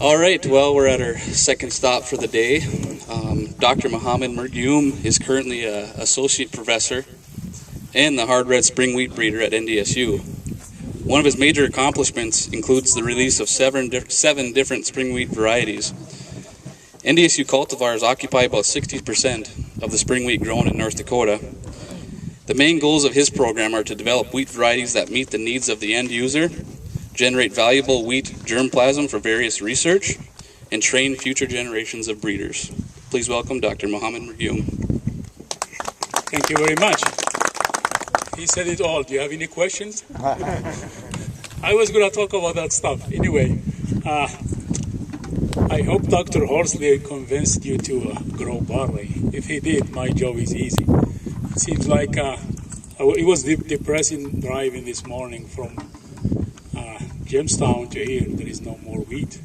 All right, well, we're at our second stop for the day. Dr. Mohammed Mergioum is currently an associate professor and the hard red spring wheat breeder at NDSU. One of his major accomplishments includes the release of seven different spring wheat varieties. NDSU cultivars occupy about 60% of the spring wheat grown in North Dakota. The main goals of his program are to develop wheat varieties that meet the needs of the end user, generate valuable wheat germplasm for various research, and train future generations of breeders. Please welcome Dr. Mohammed Mergioum. Thank you very much. He said it all. Do you have any questions? I was going to talk about that stuff. Anyway, I hope Dr. Horsley convinced you to grow barley. If he did, my job is easy. It seems like it was depressing driving this morning from Jamestown to here. There is no more wheat.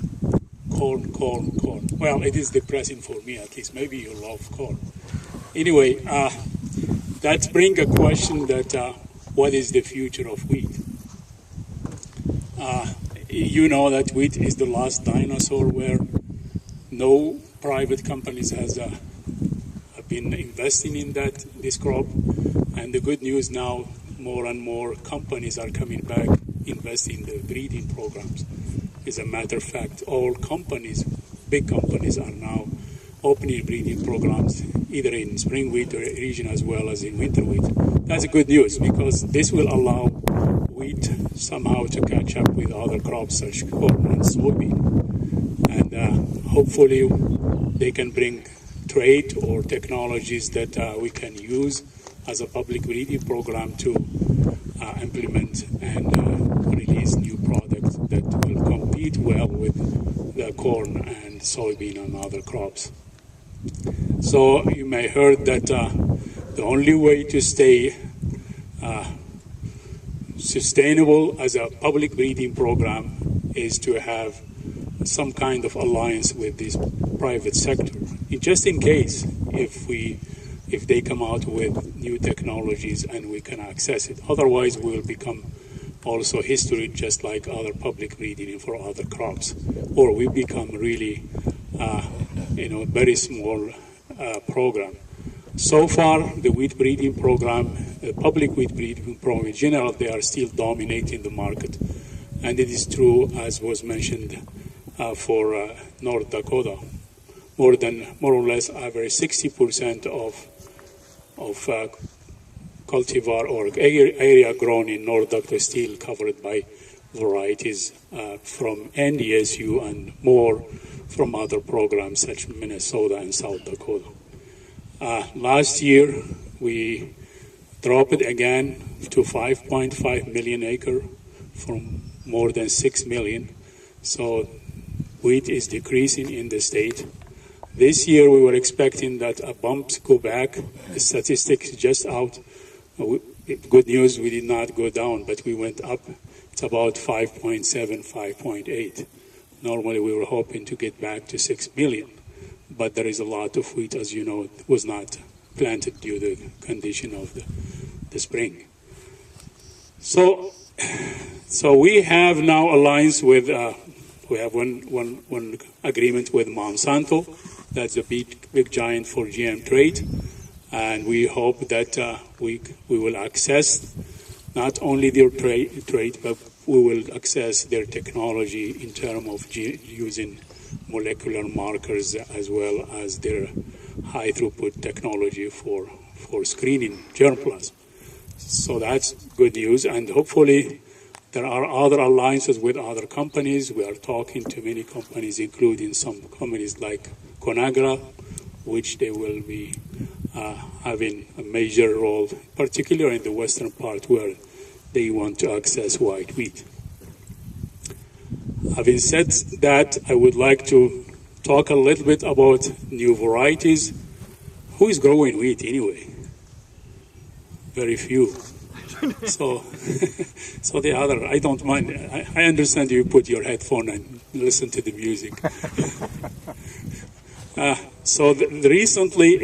Corn, corn, corn. Well, it is depressing for me at least. Maybe you love corn. Anyway, that brings a question that what is the future of wheat? You know that wheat is the last dinosaur where no private companies have been investing in this crop. And the good news now, more and more companies are coming back, investing in the breeding programs. As a matter of fact, all companies, big companies, are now opening breeding programs, either in spring wheat region as well as in winter wheat. That's good news because this will allow wheat somehow to catch up with other crops such as corn and soybean. And hopefully they can bring trait or technologies that we can use as a public breeding program to implement and release new products that will compete well with the corn and soybean and other crops. So you may heard that the only way to stay sustainable as a public breeding program is to have some kind of alliance with this private sector. Just in case if they come out with new technologies and we can access it. Otherwise, we will become also history just like other public breeding for other crops. Or we become really, very small program. So far, the wheat breeding program, the public wheat breeding program in general, they are still dominating the market. And it is true, as was mentioned, for North Dakota. More or less, average 60% of cultivar or area grown in North Dakota is still covered by varieties from NDSU and more from other programs such as Minnesota and South Dakota. Last year, we dropped it again to 5.5 million acre from more than 6 million. So wheat is decreasing in the state. This year, we were expecting that a bump go back. The statistics just out. Good news, we did not go down, but we went up. It's about 5.7, 5.8. Normally, we were hoping to get back to 6 million, but there is a lot of wheat, as you know, was not planted due to the condition of the spring. So we have now alliance with, we have one agreement with Monsanto. That's a big giant for GM trade. And we hope that we will access not only their trade, but we will access their technology in terms of using molecular markers as well as their high throughput technology for screening germplasm. So that's good news. And hopefully there are other alliances with other companies. We are talking to many companies, including some companies like Conagra, which they will be having a major role, particularly in the western part where they want to access white wheat. Having said that, I would like to talk a little bit about new varieties. Who is growing wheat anyway? Very few. So the other, I don't mind. I understand you put your headphone and listen to the music. Recently,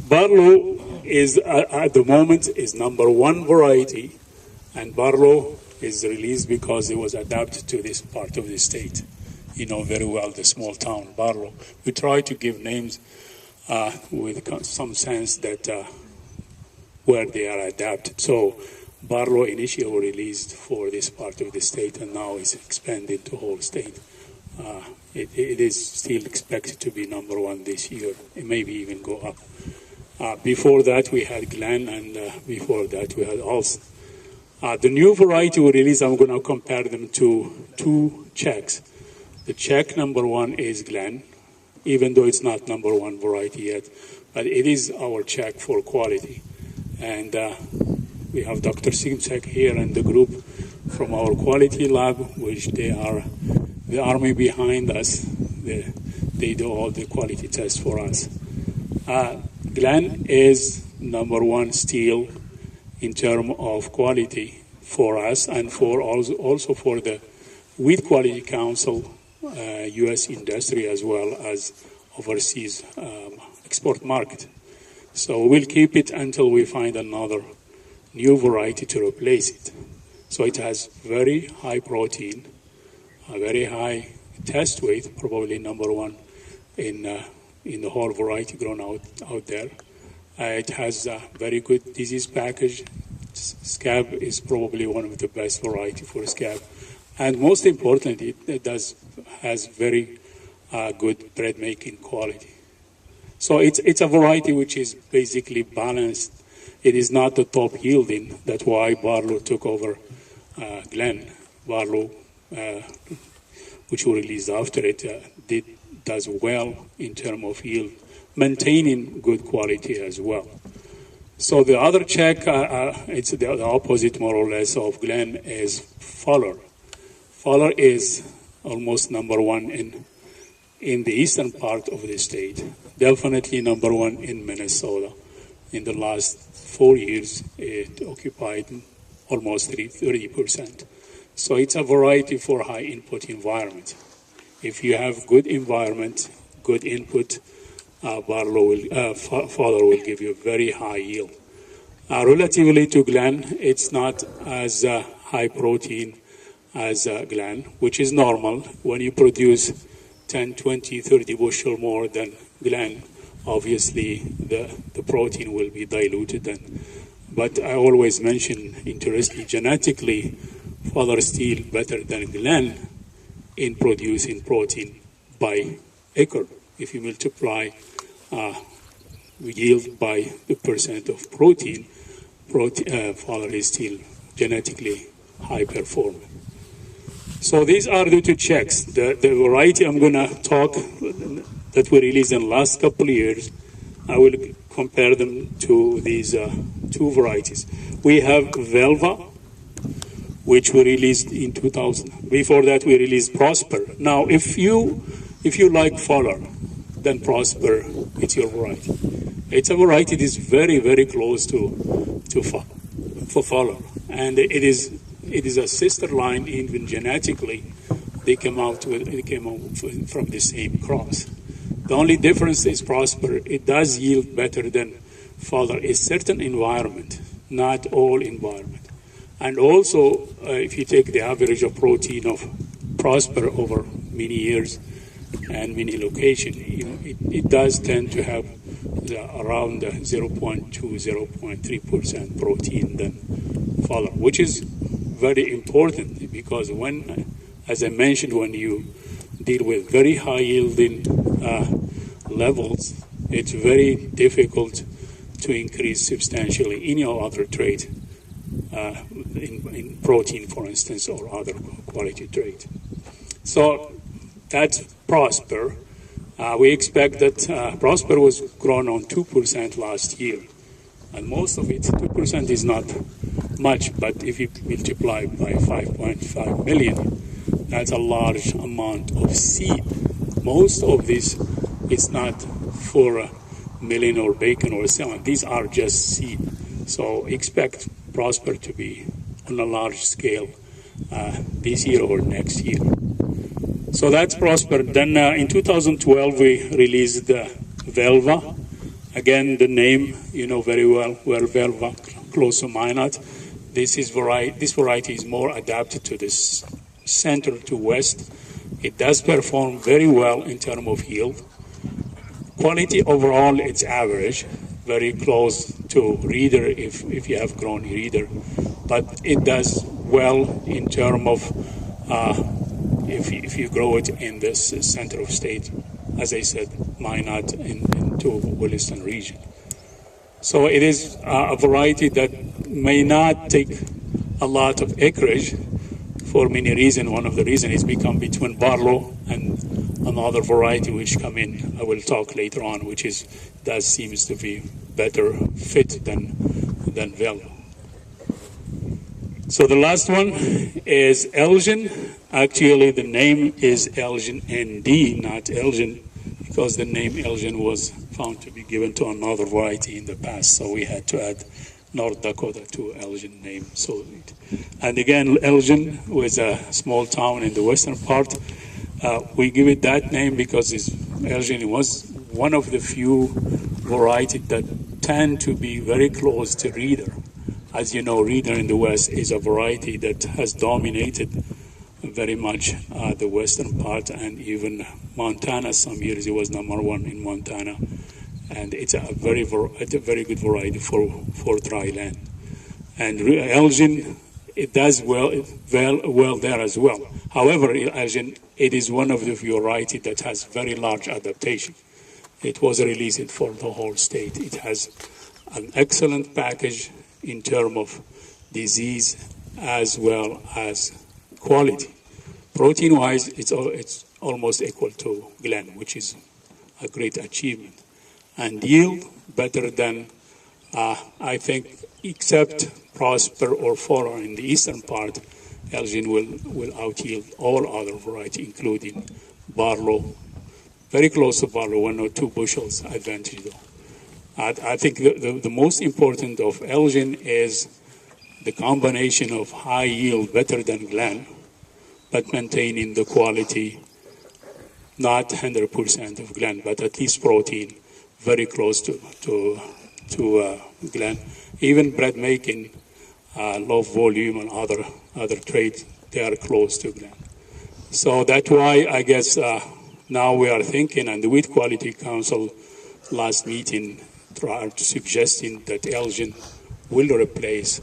Barlow is at the moment is #1 variety, and Barlow is released because it was adapted to this part of the state. very well the small town Barlow. We try to give names with some sense that where they are adapted. So Barlow initially released for this part of the state, and now is expanded to whole state. It is still expected to be #1 this year. It maybe even go up. Before that, we had Glen, and before that, we had Olsen. The new variety we released, I'm going to compare them to 2 Czechs. The Czech #1 is Glen, even though it's not #1 variety yet, but it is our Czech for quality. And we have Dr. Simcek here and the group from our quality lab, which they are the army behind us. They do all the quality tests for us. Glen is #1 still in terms of quality for us, and for also for the Wheat Quality Council, U.S. industry, as well as overseas export market. So we'll keep it until we find another new variety to replace it. So it has very high protein, a very high test weight, probably #1 in the whole variety grown out there. It has a very good disease package. Scab is probably one of the best variety for scab. And most importantly, it has very good bread making quality. So it's a variety which is basically balanced. It is not the top yielding. That's why Barlow took over Glen. Barlow, which we released after it, does well in terms of yield, maintaining good quality as well. So the other Czech, it's the opposite more or less of Glen, is Fuller. Fuller is almost #1 in the eastern part of the state, definitely #1 in Minnesota. In the last 4 years, it occupied almost 30%. So it's a variety for high input environment. If you have good environment, good input, Fuller will give you very high yield. Relatively to Glen, it's not as high protein as Glen, which is normal. When you produce 10, 20, 30 bushel more than Glen, obviously the protein will be diluted. But I always mention, interestingly, genetically, Fuller is still better than Glen in producing protein by acre. If you multiply yield by the percent of protein, Fuller is still genetically high performing. So these are the 2 Czechs. The variety I'm going to talk that we released in the last couple of years, I will compare them to these 2 varieties. We have Velva, which we released in 2000. Before that, we released Prosper. Now, if you like Fuller, then Prosper, it's your variety. It's a variety that is very, very close to Fuller, and it is a sister line. Even genetically, they came out from the same cross. The only difference is Prosper. It does yield better than Fuller in certain environment, not all environment. And also, if you take the average of protein of Prosper over many years and many locations, it does tend to have around 0.2, 0.3% protein than Fuller, which is very important because as I mentioned, when you deal with very high yielding levels, it's very difficult to increase substantially any other trait, in protein, for instance, or other quality trait. So that's Prosper. We expect that Prosper was grown on 2% last year, and most of it, 2% is not much, but if you multiply by 5.5 million, that's a large amount of seed. Most of this is not for milling or bacon or selling. These are just seed. So expect Prosper to be on a large scale this year or next year. So that's Prosper. Then in 2012, we released Velva. Again, the name, you know very well, Velva closominate. This variety is more adapted to this center to west It does perform very well in terms of yield. Quality overall, it's average, very close to reader if you have grown reader, but it does well in terms of if you grow it in this center of state, as I said, Minot into Williston region. So it is a variety that may not take a lot of acreage for many reasons. One of the reasons is become between Barlow and another variety which come in. I will talk later on, which that seems to be better fit than Velo. So the last one is Elgin. Actually, the name is Elgin ND, not Elgin, because the name Elgin was found to be given to another variety in the past, so we had to add North Dakota to Elgin name. And again, Elgin was a small town in the western part. We give it that name because Elgin was one of the few varieties that tend to be very close to Reader. As you know, Reader in the west is a variety that has dominated very much the western part, and even Montana. Some years it was #1 in Montana, and it's a very good variety for dry land. And Elgin, it does well there as well. However, Elgin, it is one of the varieties that has very large adaptation. It was released for the whole state. It has an excellent package in terms of disease as well as quality. Protein-wise, it's almost equal to Glen, which is a great achievement. And yield better than, I think, except Prosper or Fowler in the eastern part, Elgin will out-yield all other varieties, including Barlow. Very close to Barlow, 1 or 2 bushels advantage though. I think the most important of Elgin is the combination of high yield, better than Glen, but maintaining the quality, not 100% of Glen, but at least protein, very close to Glen. Even bread making, low volume and other traits, they are close to Glen. So that's why I guess now we are thinking, and the Wheat Quality Council last meeting tried suggesting that Elgin will replace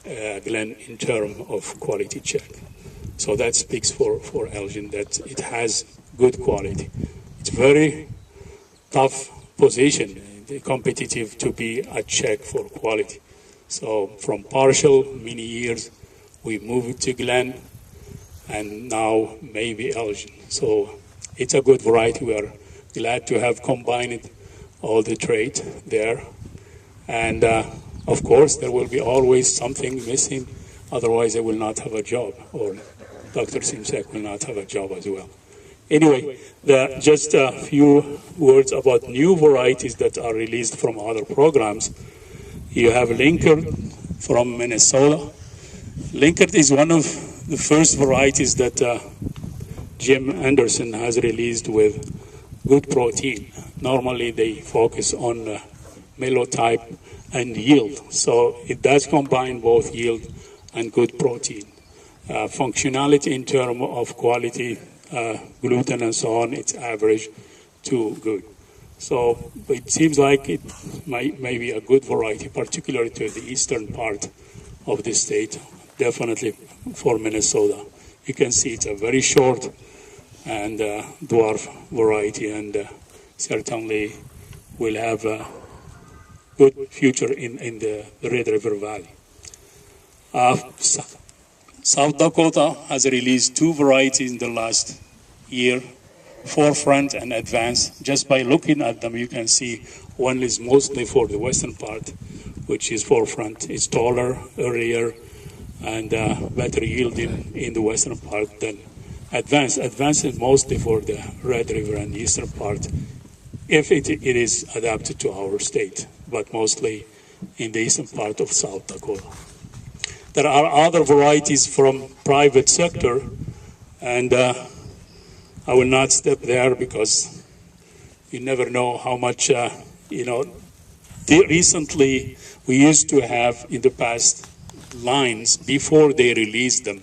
Glen in terms of quality check. So that speaks for Elgin, that it has good quality. It's very tough position, competitive to be a check for quality. So from partial many years, we moved to Glen, and now maybe Elgin. So it's a good variety. We are glad to have combined all the traits there. And of course, there will be always something missing, otherwise I will not have a job, or Dr. Simsek will not have a job as well. Anyway, just a few words about new varieties that are released from other programs. You have Linkerd from Minnesota. Linkerd is one of the first varieties that Jim Anderson has released with good protein. Normally they focus on mellow type and yield. So it does combine both yield and good protein. Functionality in terms of quality, gluten and so on, it's average to good. So it seems like it may be a good variety, particularly to the eastern part of the state, definitely for Minnesota. You can see it's a very short and dwarf variety, and certainly will have a good future in the Red River Valley. South Dakota has released 2 varieties in the last year, Forefront and Advanced. Just by looking at them, you can see one is mostly for the western part, which is Forefront. It's taller, earlier, and better yielding in the western part than Advanced. Advanced is mostly for the Red River and the eastern part, if it is adapted to our state, but mostly in the eastern part of South Dakota. There are other varieties from private sector, and I will not step there because you never know how much, recently we used to have in the past lines before they released them.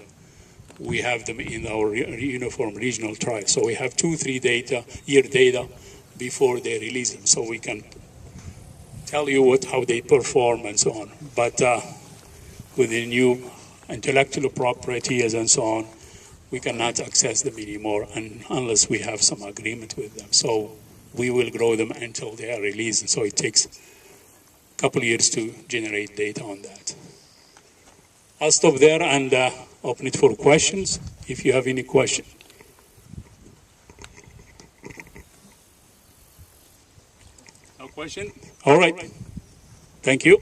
we have them in our uniform regional trials. So we have 2-3 year data before they release them, so we can tell you how they perform and so on. But with the new intellectual property and so on, we cannot access them anymore unless we have some agreement with them. So we will grow them until they are released. So it takes a couple of years to generate data on that. I'll stop there and open it for questions, if you have any question. No question? All right. Thank you.